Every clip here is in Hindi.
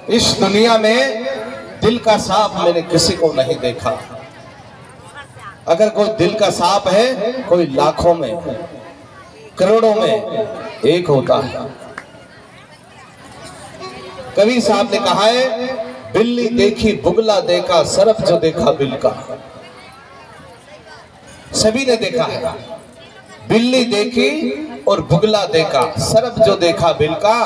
इस दुनिया में दिल का सांप मैंने किसी को नहीं देखा। अगर कोई दिल का सांप है, कोई लाखों में करोड़ों में एक होता है। कवि साहब ने कहा है, बिल्ली देखी बुगला देखा, सरफ जो देखा बिल का। सभी ने देखा है, बिल्ली देखी और बुगला देखा, सरफ जो देखा बिल का,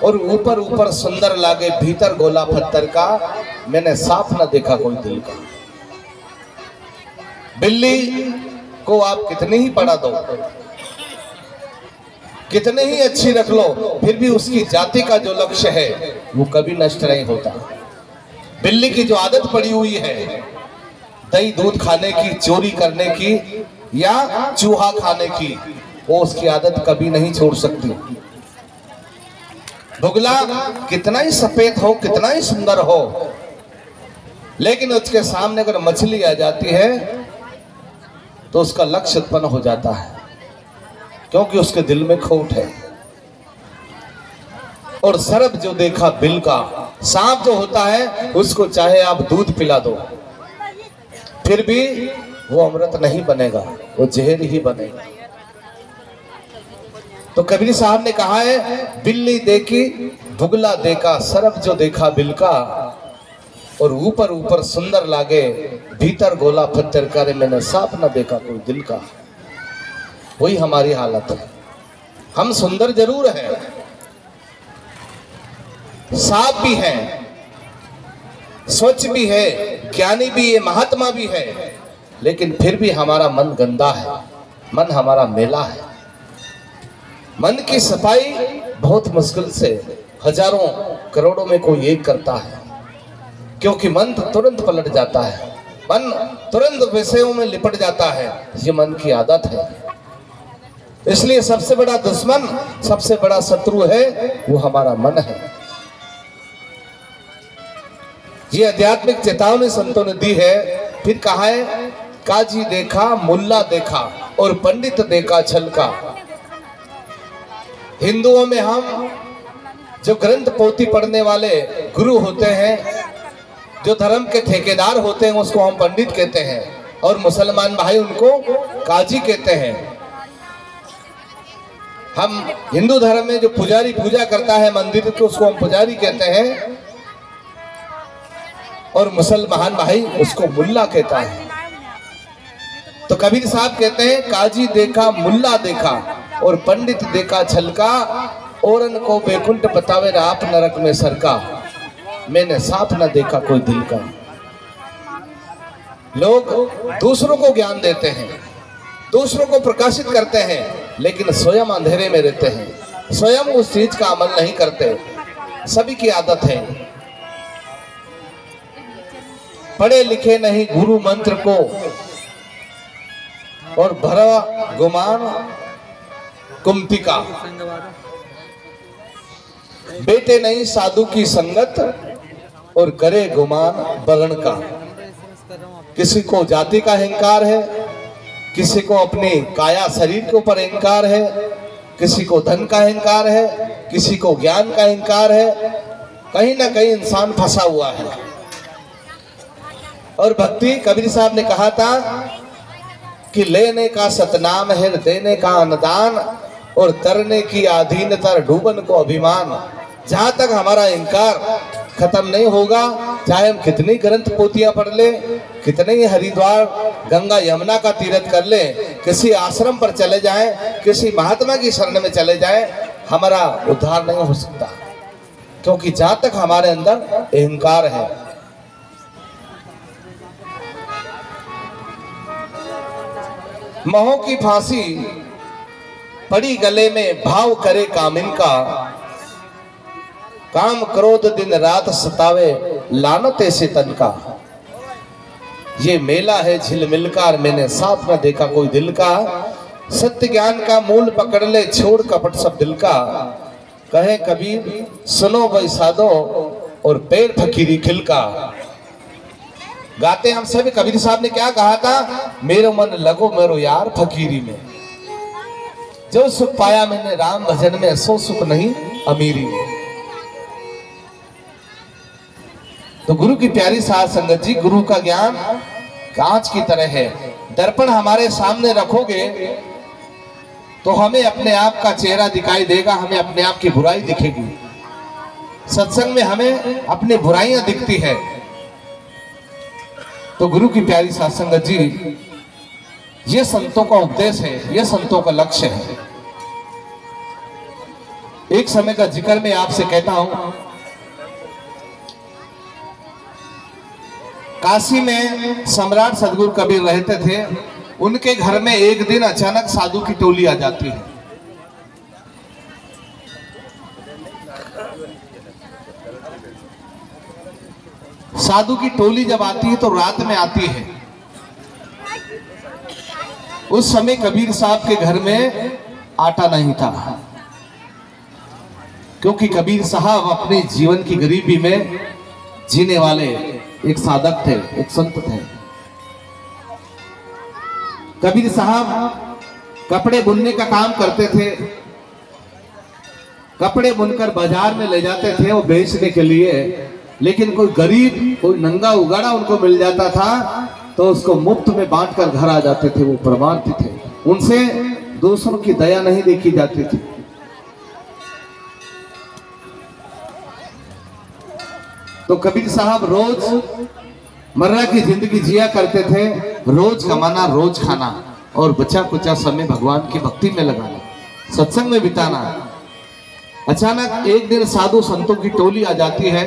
और ऊपर ऊपर सुंदर लागे भीतर गोला पत्थर का, मैंने सांप न देखा कोई दिल का। बिल्ली को आप कितनी ही पढ़ा दो, कितने ही अच्छी रख लो, फिर भी उसकी जाति का जो लक्ष्य है वो कभी नष्ट नहीं होता। बिल्ली की जो आदत पड़ी हुई है दही दूध खाने की, चोरी करने की या चूहा खाने की, वो उसकी आदत कभी नहीं छोड़ सकती। बुगला कितना ही सफेद हो, कितना ही सुंदर हो, लेकिन उसके सामने अगर मछली आ जाती है तो उसका लक्ष्य उत्पन्न हो जाता है, क्योंकि उसके दिल में खोट है। और सरफ जो देखा बिल का, सांप जो होता है उसको चाहे आप दूध पिला दो फिर भी वो अमृत नहीं बनेगा, वो जहर ही बनेगा। तो कबीर साहब ने कहा है, बिल्ली देखी बुगला देखा, सरफ जो देखा बिल का, और ऊपर ऊपर सुंदर लागे भीतर गोला पत्थर का, मैंने सांप न देखा कोई दिल का। वही हमारी हालत है। हम सुंदर जरूर हैं, साफ भी हैं, स्वच्छ भी है, ज्ञानी भी है, महात्मा भी है, लेकिन फिर भी हमारा मन गंदा है, मन हमारा मैला है। मन की सफाई बहुत मुश्किल से हजारों करोड़ों में कोई एक करता है, क्योंकि मन तो तुरंत पलट जाता है, मन तुरंत विषयों में लिपट जाता है। ये मन की आदत है। इसलिए सबसे बड़ा दुश्मन, सबसे बड़ा शत्रु है वो हमारा मन है। ये आध्यात्मिक चेतावनी संतों ने दी है। फिर कहा है, काजी देखा मुल्ला देखा और पंडित देखा छलका। हिंदुओं में हम जो ग्रंथ पोथी पढ़ने वाले गुरु होते हैं, जो धर्म के ठेकेदार होते हैं, उसको हम पंडित कहते हैं, और मुसलमान भाई उनको काजी कहते हैं। हम हिंदू धर्म में जो पुजारी पूजा करता है मंदिर को, उसको हम पुजारी कहते हैं, और मुसलमान भाई उसको मुल्ला कहता है। तो कबीर साहब कहते हैं, काजी देखा मुल्ला देखा और पंडित देखा छलका, औरन को बैकुंठ बतावे आप नरक में सरका, मैंने सांप न देखा कोई दिल का। लोग दूसरों को ज्ञान देते हैं, दूसरों को प्रकाशित करते हैं, लेकिन स्वयं अंधेरे में रहते हैं, स्वयं उस चीज का अमल नहीं करते। सभी की आदत है, पढ़े लिखे नहीं गुरु मंत्र को, और भरा गुमान कुमति का। बेटे नहीं साधु की संगत और करे गुमान बगन का। किसी को जाति का अहंकार है, किसी को अपनी काया शरीर के ऊपर अहंकार है, किसी को धन का अहंकार है, किसी को ज्ञान का अहंकार है। कहीं ना कहीं इंसान फंसा हुआ है। और भक्ति, कबीर साहब ने कहा था कि लेने का सतनाम है, देने का अनुदान, और तरने की अधीनता, डूबन को अभिमान। जहां तक हमारा अहंकार खत्म नहीं होगा, चाहे हम कितनी ग्रंथ पोथियां पढ़ ले, कितने ही हरिद्वार गंगा यमुना का तीर्थ कर ले, किसी आश्रम पर चले जाएं, किसी महात्मा की शरण में चले जाएं, हमारा उद्धार नहीं हो सकता। क्योंकि जहां तक हमारे अंदर अहंकार है। मोह की फांसी पड़ी गले में, भाव करे कामिन का, काम क्रोध दिन रात सतावे, लानत ऐसे तन का। ये मेला है झिलमिलकार, मैंने साफ न देखा कोई दिल का। सत्य ज्ञान का मूल पकड़ ले, छोड़ कपट सब दिल का। कहे कबीर सुनो भाई साधो, और पैर फकीरी खिलका। गाते हम सभी। कबीर साहब ने क्या कहा था, मेरो मन लगो मेरो यार फकीरी में। जो सुख पाया मैंने राम भजन में, सो सुख नहीं अमीरी में। तो गुरु की प्यारी साध संगत जी, गुरु का ज्ञान कांच की तरह है। दर्पण हमारे सामने रखोगे तो हमें अपने आप का चेहरा दिखाई देगा, हमें अपने आप की बुराई दिखेगी। सत्संग में हमें अपनी बुराइयां दिखती है। तो गुरु की प्यारी साध संगत जी, ये संतों का उपदेश है, ये संतों का लक्ष्य है। एक समय का जिक्र मैं आपसे कहता हूं। काशी में सम्राट सदगुरु कबीर रहते थे। उनके घर में एक दिन अचानक साधु की टोली आ जाती है। साधु की टोली जब आती है तो रात में आती है। उस समय कबीर साहब के घर में आटा नहीं था, क्योंकि कबीर साहब अपने जीवन की गरीबी में जीने वाले एक साधक थे, एक संत थे। कबीर साहब कपड़े बुनने का काम करते थे। कपड़े बुनकर बाजार में ले जाते थे वो बेचने के लिए। लेकिन कोई गरीब, कोई नंगा उगाड़ा उनको मिल जाता था तो उसको मुफ्त में बांटकर घर आ जाते थे। वो परमार्थ थे, उनसे दूसरों की दया नहीं देखी जाती थी। तो कबीर साहब रोज मर्रा की जिंदगी जिया करते थे। रोज कमाना, रोज खाना और बचा कुचा समय भगवान की भक्ति में लगाना, सत्संग में बिताना। अचानक एक दिन साधु संतों की टोली आ जाती है।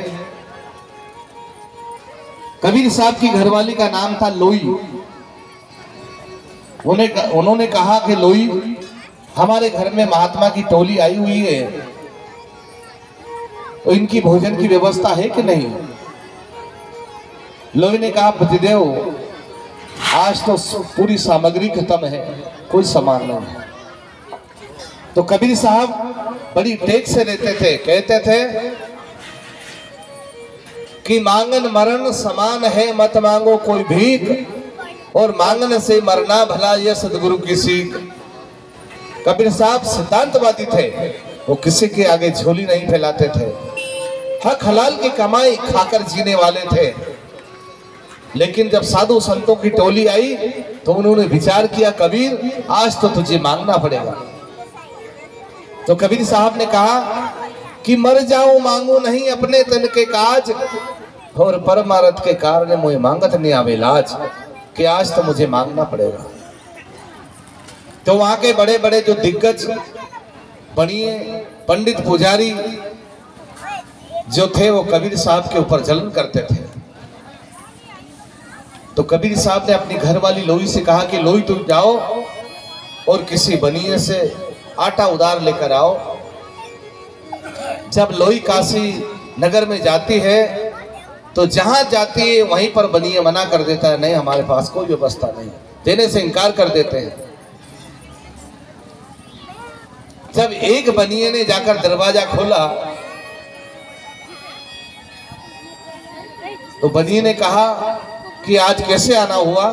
कबीर साहब की घरवाली का नाम था लोई। उन्होंने कहा कि लोई, हमारे घर में महात्मा की टोली आई हुई है, तो इनकी भोजन की व्यवस्था है कि नहीं? लोई ने कहा, पतिदेव आज तो पूरी सामग्री खत्म है, कोई सामान नहीं है। तो कबीर साहब बड़ी टेक से लेते थे, कहते थे कि मांगन मरण समान है, मत मांगो कोई भीख, और मांगने से मरना भला यह सदगुरु की सीख। कबीर साहब सिद्धांतवादी थे, वो किसी के आगे झोली नहीं फैलाते थे। हक हलाल की कमाई खाकर जीने वाले थे। लेकिन जब साधु संतों की टोली आई तो उन्होंने विचार किया, कबीर आज तो तुझे मांगना पड़ेगा। तो कबीर साहब ने कहा कि मर जाऊं मांगू नहीं अपने तन के काज, और परमारथ के कारण मुझे मांगत नहीं आवे लाज, कि आज तो मुझे मांगना पड़ेगा। तो वहां के बड़े बड़े जो दिग्गज बनिए पंडित पुजारी जो थे वो कबीर साहब के ऊपर जलन करते थे। तो कबीर साहब ने अपनी घरवाली लोई से कहा कि लोई तुम जाओ और किसी बनिए से आटा उधार लेकर आओ। जब लोई काशी नगर में जाती है तो जहां जाती है वहीं पर बनिए मना कर देता है, नहीं हमारे पास कोई व्यवस्था नहीं, देने से इनकार कर देते हैं। जब एक बनिए ने जाकर दरवाजा खोला तो बनिए ने कहा कि आज कैसे आना हुआ?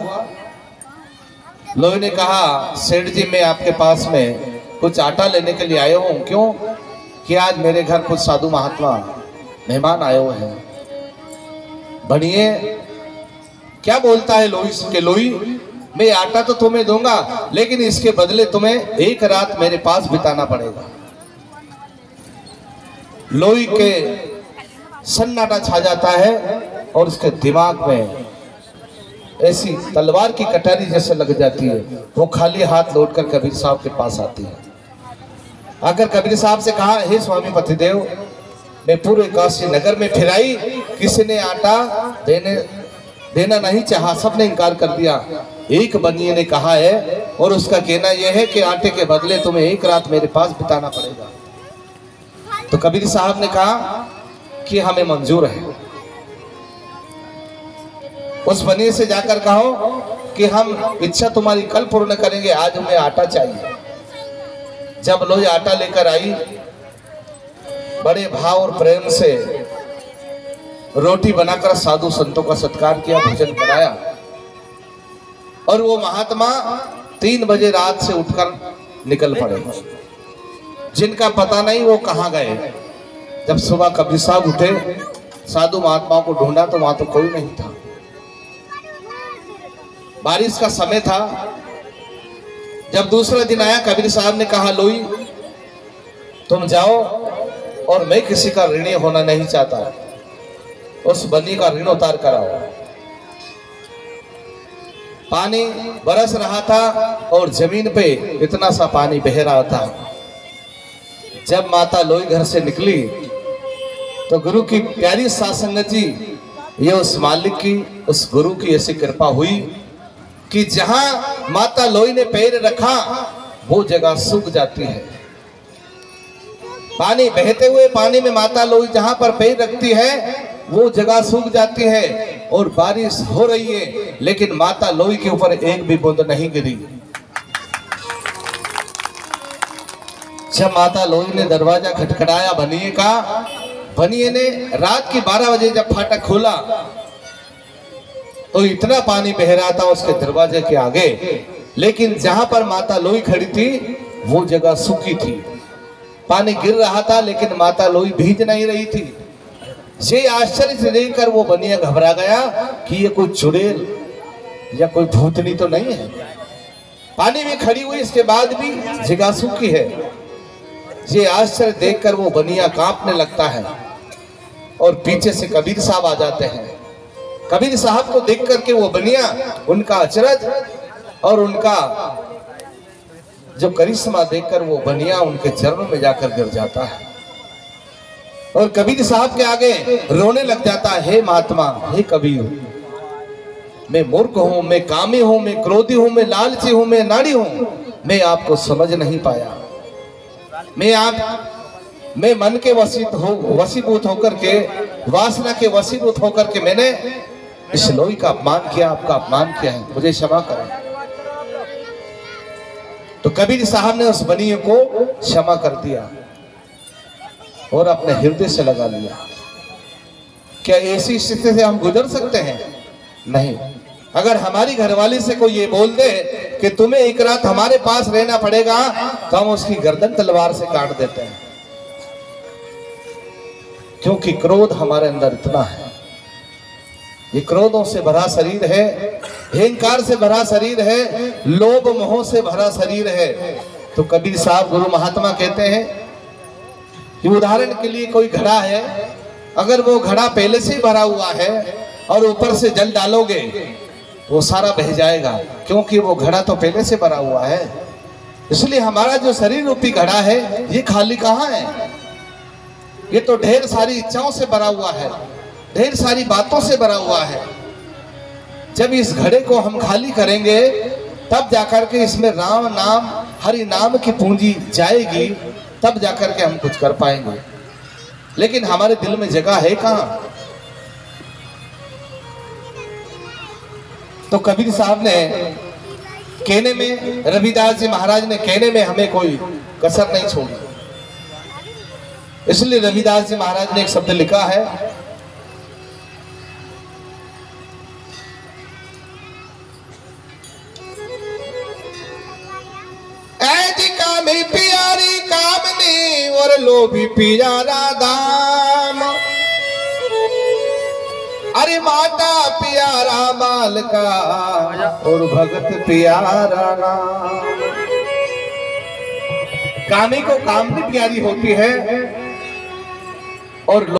लोई ने कहा, सेठ जी मैं आपके पास में कुछ आटा लेने के लिए आया हूं। क्यों? कि आज मेरे घर कुछ साधु महात्मा मेहमान आए हुए हैं। बनिए क्या बोलता है लोई के, लोई मैं आटा तो तुम्हें दूंगा लेकिन इसके बदले तुम्हें एक रात मेरे पास बिताना पड़ेगा। लोई के सन्नाटा छा जाता है और उसके दिमाग में ऐसी तलवार की कटारी जैसे लग जाती है। वो खाली हाथ लौटकर कबीर साहब के पास आती है। आकर कबीर साहब से कहा, हे स्वामी पतिदेव, मैं पूरे काशी नगर में फिराई, किसी ने आटा देना नहीं चाहा, सबने इनकार कर दिया। एक बनिए ने कहा है और उसका कहना यह है कि आटे के बदले तुम्हें एक रात मेरे पास बिताना पड़ेगा। तो कबीर साहब ने कहा कि हमें मंजूर है। उस बनिए से जाकर कहो कि हम इच्छा तुम्हारी कल पूर्ण करेंगे, आज हमें आटा चाहिए। जब लोई आटा लेकर आई, बड़े भाव और प्रेम से रोटी बनाकर साधु संतों का सत्कार किया, भोजन कराया। और वो महात्मा 3 बजे रात से उठकर निकल पड़े, जिनका पता नहीं वो कहाँ गए। जब सुबह कबीर साहब उठे साधु महात्माओं को ढूंढा तो वहां तो कोई नहीं था। बारिश का समय था। जब दूसरा दिन आया, कबीर साहब ने कहा, लोई तुम जाओ और मैं किसी का ऋणी होना नहीं चाहता, उस बन्नी का ऋण उतार कराओ। पानी बरस रहा था और जमीन पे इतना सा पानी बह रहा था। जब माता लोई घर से निकली तो गुरु की प्यारी साध संगत जी, ये उस मालिक की, उस गुरु की ऐसी कृपा हुई कि जहां माता लोई ने पैर रखा वो जगह सूख जाती है। पानी बहते हुए पानी में माता लोई जहां पर पैर रखती है वो जगह सूख जाती है और बारिश हो रही है, लेकिन माता लोई के ऊपर एक भी बूंद नहीं गिरी। जब माता लोई ने दरवाजा खटखटाया बनिए का, बनिए ने रात की 12 बजे जब फाटक खोला तो इतना पानी बह रहा था उसके दरवाजे के आगे, लेकिन जहां पर माता लोई खड़ी थी वो जगह सूखी थी। पानी गिर रहा था लेकिन माता लोई भीग नहीं रही थी। ये आश्चर्य से देखकर वो बनिया घबरा गया कि ये कोई चुड़ैल या कोई भूतनी तो नहीं है। पानी में खड़ी हुई, इसके बाद भी जगह सूखी है। ये आश्चर्य देखकर वो बनिया कांपने लगता है और पीछे से कबीर साहब आ जाते हैं। कबीर साहब को देख करके वो बनिया, उनका अचरज और उनका जो करिश्मा देखकर वो बनिया उनके चरणों में जाकर गिर जाता है और कबीर साहब के आगे रोने लग जाता है, हे महात्मा, हे कबीर, मैं मूर्ख हूं, मैं कामी हूं, मैं क्रोधी हूं, मैं लालची हूं, मैं नाड़ी हूं, मैं आपको समझ नहीं पाया। मैं मन के वशीभूत होकर के, वासना के वशीभूत होकर के मैंने इस लोई का अपमान किया, आपका अपमान किया है, मुझे क्षमा करें। तो कबीर साहब ने उस बनिए को क्षमा कर दिया और अपने हृदय से लगा लिया। क्या ऐसी स्थिति से हम गुजर सकते हैं? नहीं। अगर हमारी घरवाली से कोई ये बोल दे कि तुम्हें एक रात हमारे पास रहना पड़ेगा, तो हम उसकी गर्दन तलवार से काट देते हैं, क्योंकि क्रोध हमारे अंदर इतना है। ये क्रोधों से भरा शरीर है, अहंकार से भरा शरीर है, लोभ मोह से भरा शरीर है। तो कबीर साहब गुरु महात्मा कहते हैं कि उदाहरण के लिए कोई घड़ा है, अगर वो घड़ा पहले से ही भरा हुआ है और ऊपर से जल डालोगे तो वो सारा बह जाएगा, क्योंकि वो घड़ा तो पहले से भरा हुआ है। इसलिए हमारा जो शरीर रूपी घड़ा है ये खाली कहाँ है? ये तो ढेर सारी इच्छाओं से भरा हुआ है, ढेर सारी बातों से भरा हुआ है। जब इस घड़े को हम खाली करेंगे तब जाकर के इसमें राम नाम, हरि नाम की पूंजी जाएगी, तब जाकर के हम कुछ कर पाएंगे। लेकिन हमारे दिल में जगह है कहाँ? तो कबीर साहब ने कहने में, रविदास जी महाराज ने कहने में हमें कोई कसर नहीं छोड़ी। इसलिए रविदास जी महाराज ने एक शब्द लिखा है, कामी प्यारी कामनी और लोभी प्यारा दाम, अरे माता प्यारा माल का और भगत प्यारा नाम। कामी को कामनी प्यारी होती है और